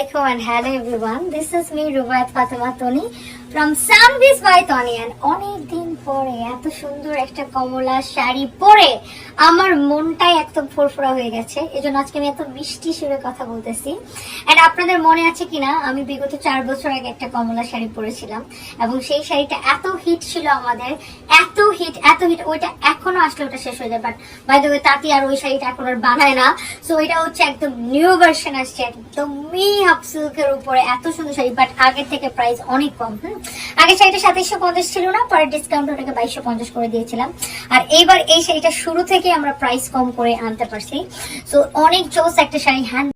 Assalamualaikum and hello everyone. This is me Rubayat Fatima Toni from Sunbees by Toni and অনেক দিন পরে এত সুন্দর একটা কমলা শাড়ি পরে আমার মনটাই একদম ফুরফুরা হয়ে গেছে। এজন্য আজকে আমি এত মিষ্টি সুরে কথা বলতেছি। এন্ড আপনাদের মনে আছে কিনা আমি বিগত 4 বছর আগে একটা কমলা শাড়ি পরেছিলাম এবং সেই শাড়িটা এত হিট ছিল আমাদের, এত হিট ওইটা এখনো আসলে ওটা শেষ হয়ে যায়। বাট বাই দ্য ওয়ে তাতি আর ওই শাড়িটা এখন আর বানায় না। সো এটা হচ্ছে একদম নিউ ভার্সন আসছে, একদম হাফ সিল্কের উপরে এত সুন্দর শাড়ি, বাট আগের থেকে প্রাইস অনেক কম। আগে শাড়িটা 2750 ছিল না, পরে ডিসকাউন্ট ওটাকে 2250 করে দিয়েছিলাম। আর এইবার এই শাড়িটা শুরু থেকে আমরা প্রাইস কম করে আনতে পারছি। সো অনেক জোস একটা শাড়ি, হ্যান্ড